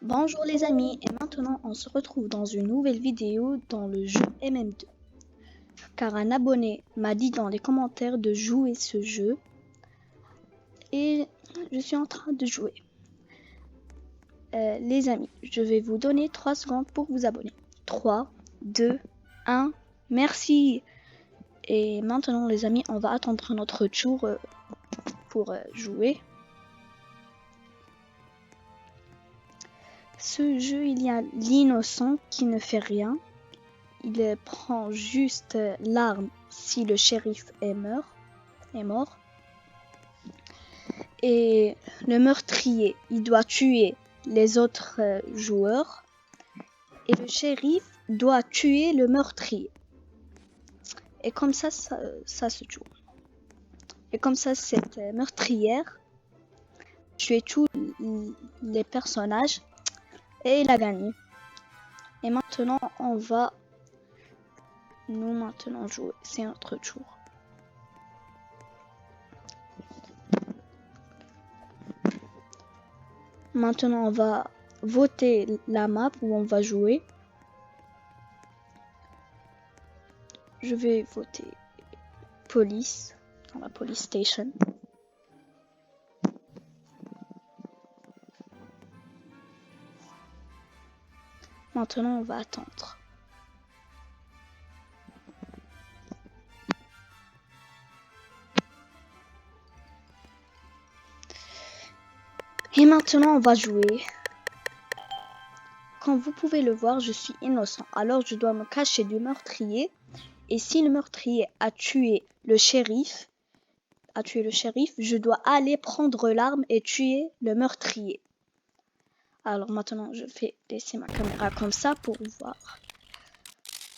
Bonjour les amis, et maintenant on se retrouve dans une nouvelle vidéo dans le jeu MM2. Car un abonné m'a dit dans les commentaires de jouer ce jeu et je suis en train de jouer. Les amis, je vais vous donner 3 secondes pour vous abonner. 3, 2, 1, merci. Et maintenant les amis, on va attendre notre tour pour jouer. Ce jeu, il y a l'innocent qui ne fait rien. Il prend juste l'arme si le shérif est mort. Et le meurtrier, il doit tuer les autres joueurs. Et le shérif doit tuer le meurtrier. Et comme ça se joue. Et comme ça, cette meurtrière tuait tous les personnages et il a gagné. Et maintenant, on va jouer. C'est notre tour. Maintenant, on va voter la map où on va jouer. Je vais voter police dans la police station. Maintenant, on va attendre. Et maintenant, on va jouer. Comme vous pouvez le voir, je suis innocent. Alors, je dois me cacher du meurtrier. Et si le meurtrier a tué le shérif, je dois aller prendre l'arme et tuer le meurtrier. Alors maintenant, je vais laisser ma caméra comme ça pour voir.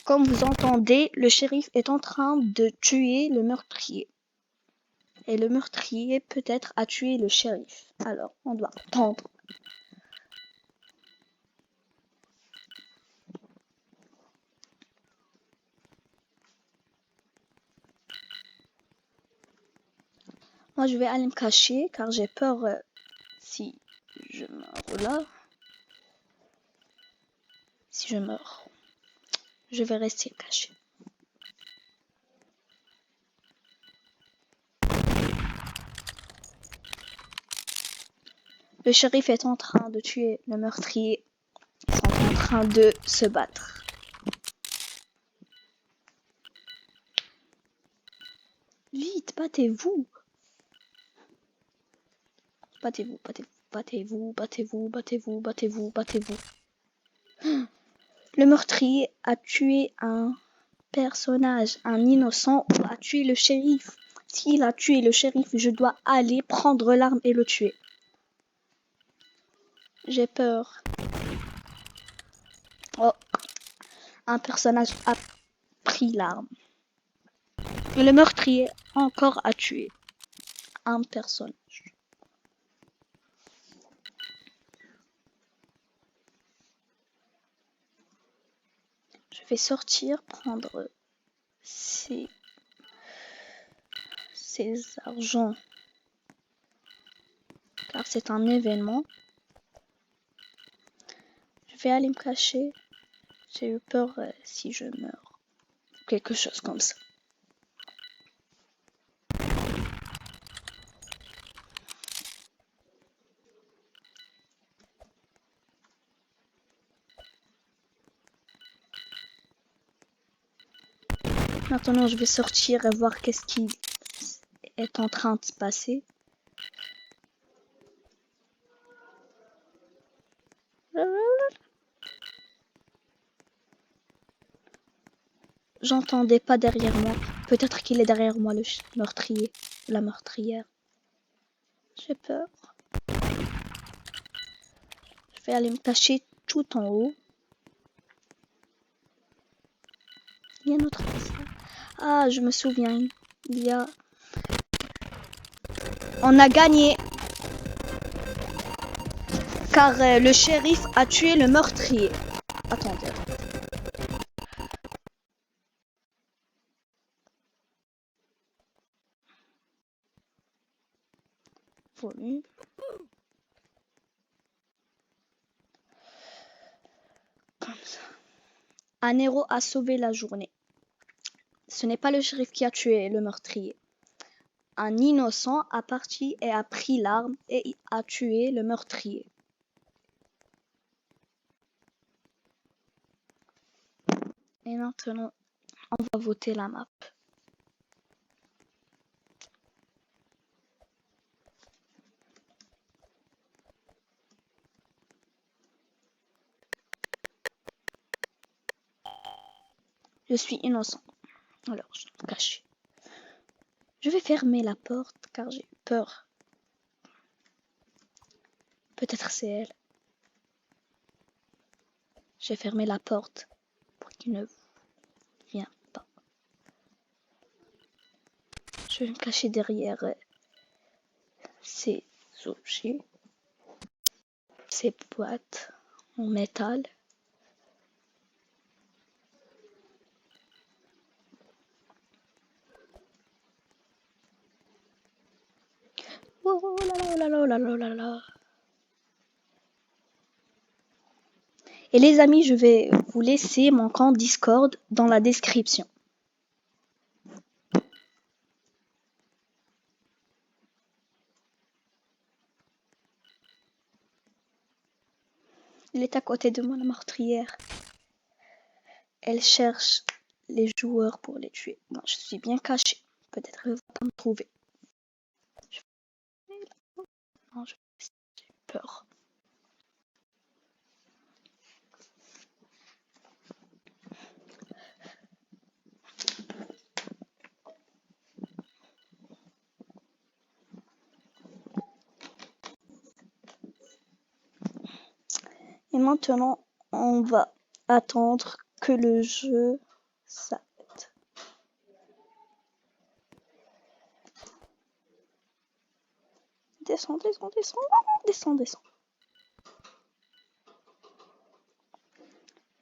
Comme vous entendez, le shérif est en train de tuer le meurtrier. Et le meurtrier peut-être a tué le shérif. Alors, on doit attendre. Moi, je vais aller me cacher car j'ai peur si je meurs là. Si je meurs, je vais rester caché. Le shérif est en train de tuer le meurtrier. Ils sont en train de se battre. Vite, battez-vous. Battez-vous, battez-vous, battez-vous, battez-vous, battez-vous, battez-vous, battez-vous. Le meurtrier a tué un personnage, un innocent, ou a tué le shérif. S'il a tué le shérif, je dois aller prendre l'arme et le tuer. J'ai peur. Oh, un personnage a pris l'arme. Et le meurtrier encore a tué un personnage. Je vais sortir, prendre ces argents. Car c'est un événement. Je vais aller me cacher. J'ai eu peur si je meurs. Quelque chose comme ça. Maintenant, je vais sortir et voir qu'est-ce qui est en train de se passer. J'entendais pas derrière moi. Peut-être qu'il est derrière moi, le meurtrier, la meurtrière. J'ai peur. Je vais aller me cacher tout en haut. Il y a une autre personne. Ah, je me souviens. Il y a... On a gagné. Car le shérif a tué le meurtrier. Attendez. Volume. Un héros a sauvé la journée. Ce n'est pas le shérif qui a tué le meurtrier. Un innocent a parti et a pris l'arme et a tué le meurtrier. Et maintenant, on va voter la map. Je suis innocent. Alors, je vais me cacher. Je vais fermer la porte car j'ai peur. Peut-être c'est elle. J'ai fermé la porte pour qu'il ne vienne pas. Je vais me cacher derrière ces objets, ces boîtes en métal. Oh là là là là là là là là. Et les amis, je vais vous laisser mon compte Discord dans la description. Il est à côté de moi, la meurtrière. Elle cherche les joueurs pour les tuer. Moi, je suis bien caché. Peut-être qu'elle va pas me trouver. Non, j'ai peur. Et maintenant, on va attendre que le jeu s'arrête. Descends, descends, descends, descends, descends.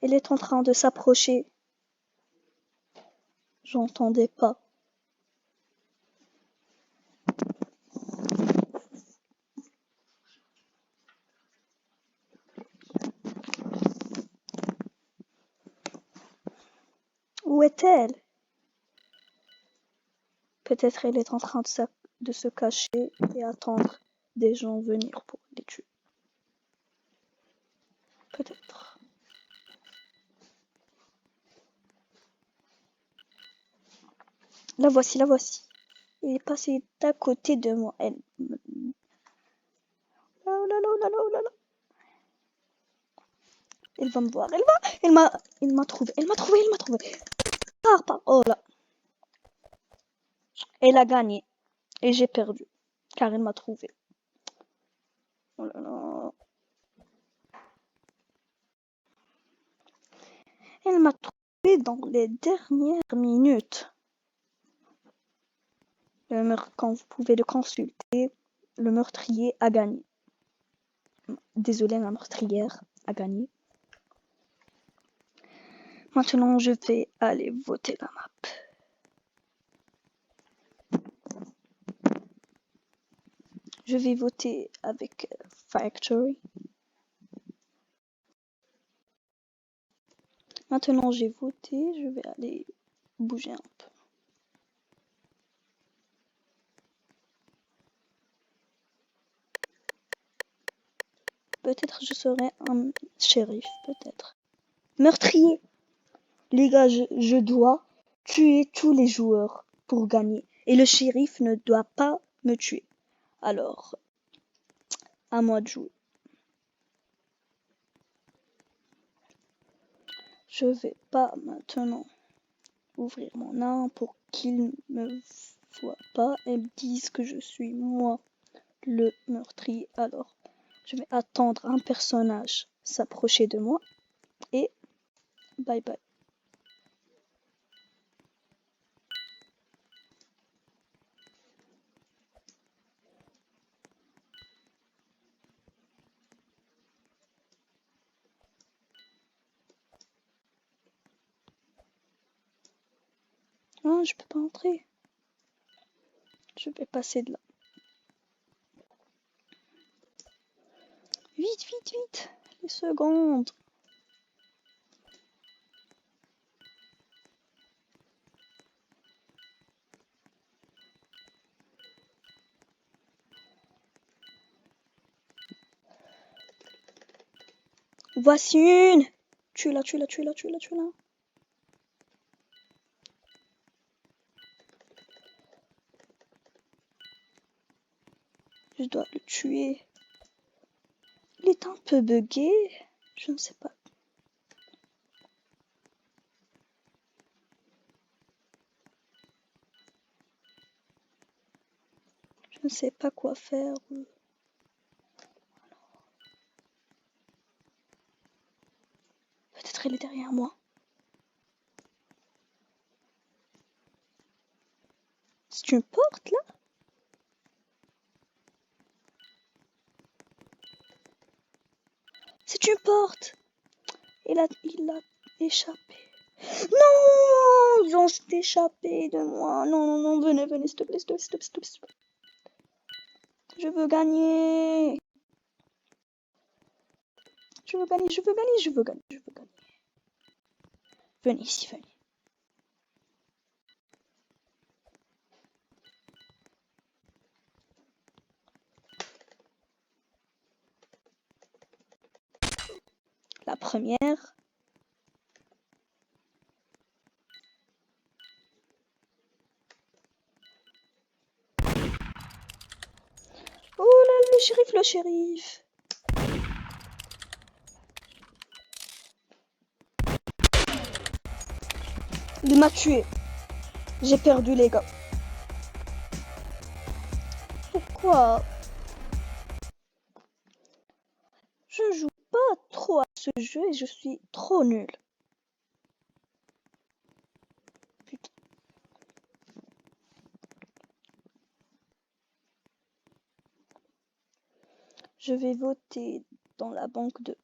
Elle est en train de s'approcher. J'entendais pas. Où est-elle? Peut-être elle est en train de se cacher et attendre des gens venir pour les tuer. Peut-être. La voici, la voici. Elle est passée d'à côté de moi. Elle. Oh là là là là là là. Elle va me voir. Elle m'a trouvé. Elle m'a trouvé. Elle m'a trouvé. Pars. Oh là. Elle a gagné. Et j'ai perdu. Car elle m'a trouvé. Oh là là. Elle m'a trouvé dans les dernières minutes. Quand vous pouvez le consulter, le meurtrier a gagné. Désolée, la meurtrière a gagné. Maintenant, je vais aller voter la map. Je vais voter avec Factory. Maintenant, j'ai voté. Je vais aller bouger un peu. Peut-être je serai un shérif, peut-être. Meurtrier. Les gars, je dois tuer tous les joueurs pour gagner. Et le shérif ne doit pas me tuer. Alors, à moi de jouer. Je vais pas maintenant ouvrir mon arme pour qu'ils me voient pas et me disent que je suis moi le meurtrier. Alors, je vais attendre un personnage s'approcher de moi et bye bye. Non, je peux pas entrer. Je vais passer de là. Vite, vite, vite. Les secondes. Voici une. Tue-la, tue-la, tue-la, tue-la, tue-la. Je dois le tuer. Il est un peu bugué. Je ne sais pas. Je ne sais pas quoi faire. Peut-être elle est derrière moi. C'est une porte là? C'est une porte. Il a échappé. Non! Ils ont échappé de moi. Non, non, non, venez, venez, s'il te plaît, s'il te plaît, s'il te plaît, s'il te plaît, s'il te plaît. Je veux gagner. Je veux gagner, je veux gagner, je veux gagner, je veux gagner. Venez ici, venez. La première. Oh là, le shérif, le shérif. Il m'a tué. J'ai perdu les gars. Pourquoi? Je joue pas trop à ce jeu et je suis trop nulle. Putain. Je vais voter dans la banque de...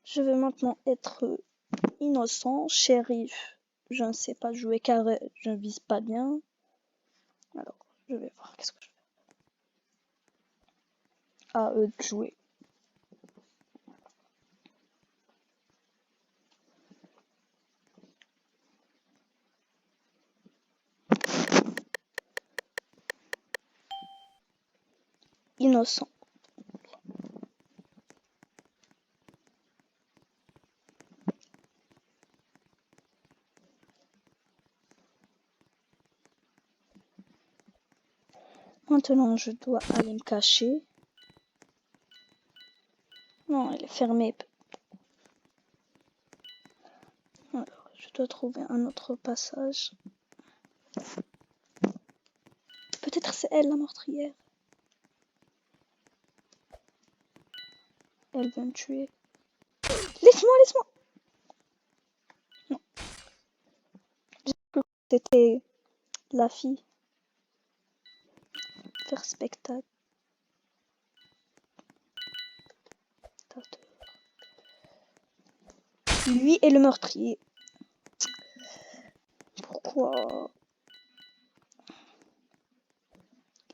Je vais maintenant être innocent, shérif. Je ne sais pas jouer car je ne vise pas bien. Alors, je vais voir qu'est-ce que je fais. À eux de jouer. Innocent. Maintenant, je dois aller me cacher. Non, elle est fermée. Alors, je dois trouver un autre passage. Peut-être c'est elle la meurtrière. Elle veut me tuer. Laisse-moi, laisse-moi. Non. J'ai cru que c'était la fille. Faire spectacle. Lui est le meurtrier. Pourquoi?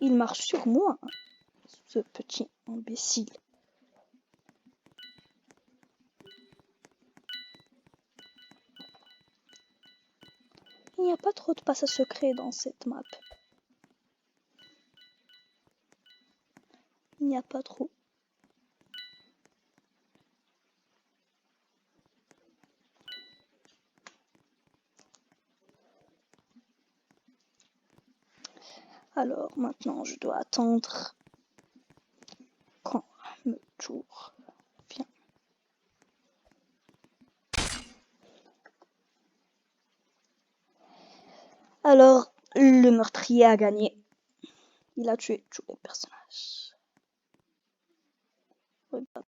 Il marche sur moi, ce petit imbécile. Il n'y a pas trop de passages secrets dans cette map. Il n'y a pas trop. Alors maintenant, je dois attendre quand le tour vient. Alors, le meurtrier a gagné. Il a tué tous les personnages. Regarde.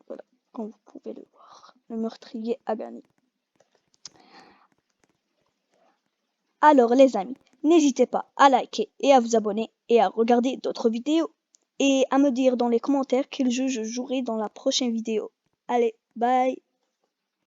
Voilà, comme vous pouvez le voir, le meurtrier a gagné. Alors les amis, n'hésitez pas à liker et à vous abonner et à regarder d'autres vidéos. Et à me dire dans les commentaires quel jeu je jouerai dans la prochaine vidéo. Allez, bye!